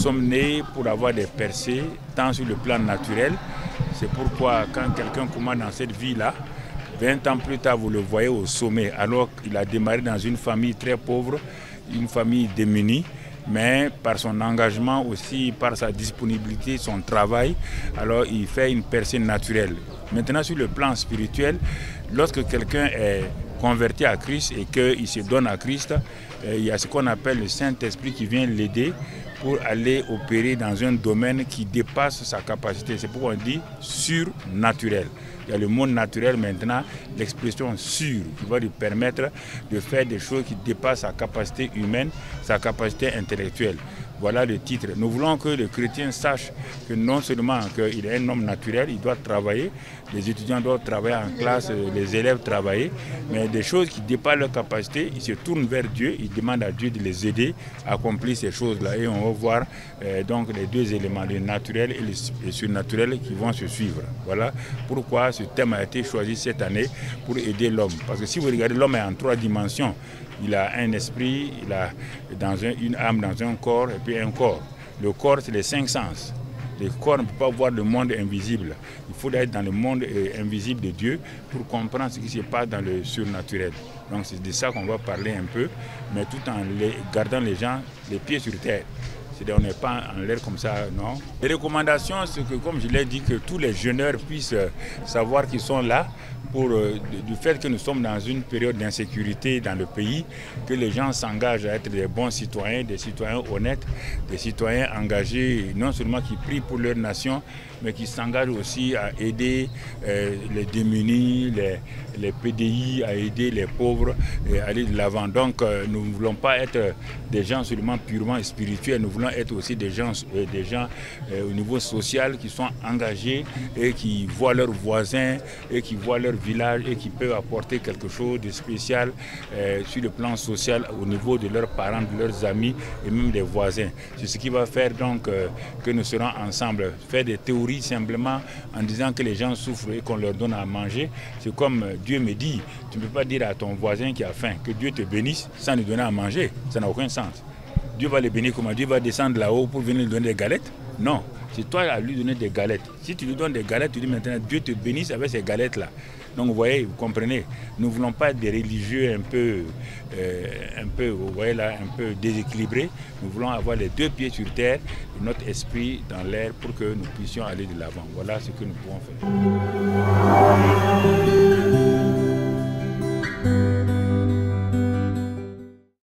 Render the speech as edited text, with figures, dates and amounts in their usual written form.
sommes nés pour avoir des percées, tant sur le plan naturel. C'est pourquoi quand quelqu'un commence dans cette vie-là, 20 ans plus tard, vous le voyez au sommet, alors qu'il a démarré dans une famille très pauvre, une famille démunie, mais par son engagement aussi, par sa disponibilité, son travail, alors il fait une percée naturelle. Maintenant, sur le plan spirituel, lorsque quelqu'un est converti à Christ et qu'il se donne à Christ, il y a ce qu'on appelle le Saint-Esprit qui vient l'aider pour aller opérer dans un domaine qui dépasse sa capacité. C'est pourquoi on dit surnaturel. Il y a le monde naturel maintenant, l'expression sur, qui va lui permettre de faire des choses qui dépassent sa capacité humaine, sa capacité intellectuelle. Voilà le titre. Nous voulons que le chrétien sache que non seulement qu'il est un homme naturel, il doit travailler, les étudiants doivent travailler en classe, les élèves travailler, mais des choses qui dépassent leur capacité, ils se tournent vers Dieu, ils demandent à Dieu de les aider à accomplir ces choses-là. Et on va voir donc les deux éléments, le naturel et le surnaturel qui vont se suivre. Voilà pourquoi ce thème a été choisi cette année pour aider l'homme. Parce que si vous regardez, l'homme est en 3 dimensions. Il a un esprit, il a une âme dans un corps et puis un corps. Le corps, c'est les 5 sens. Le corps ne peut pas voir le monde invisible. Il faut être dans le monde invisible de Dieu pour comprendre ce qui se passe dans le surnaturel. Donc c'est de ça qu'on va parler un peu, mais tout en gardant les gens les pieds sur terre. C'est-à-dire on n'est pas en l'air comme ça, non. Les recommandations, c'est que, comme je l'ai dit, que tous les jeûneurs puissent savoir qu'ils sont là pour du fait que nous sommes dans une période d'insécurité dans le pays, que les gens s'engagent à être des bons citoyens, des citoyens honnêtes, des citoyens engagés, non seulement qui prient pour leur nation, mais qui s'engagent aussi à aider les démunis, les PDI, à aider les pauvres et aller de l'avant. Donc nous ne voulons pas être des gens seulement purement spirituels, nous voulons être aussi des gens au niveau social qui sont engagés et qui voient leurs voisins et qui voient leur village et qui peuvent apporter quelque chose de spécial sur le plan social au niveau de leurs parents, de leurs amis et même des voisins. C'est ce qui va faire donc que nous serons ensemble, faire des théories simplement en disant que les gens souffrent et qu'on leur donne à manger. C'est comme Dieu me dit, tu ne peux pas dire à ton voisin qui a faim que Dieu te bénisse sans lui donner à manger. Ça n'a aucun sens. Dieu va les bénir comment? Dieu va descendre là-haut pour venir lui donner des galettes? Non, c'est toi à lui donner des galettes. Si tu lui donnes des galettes, tu dis maintenant Dieu te bénisse avec ces galettes-là. Donc vous voyez, vous comprenez, nous ne voulons pas être des religieux un peu, vous voyez là, un peu déséquilibrés. Nous voulons avoir les 2 pieds sur terre et notre esprit dans l'air pour que nous puissions aller de l'avant. Voilà ce que nous pouvons faire.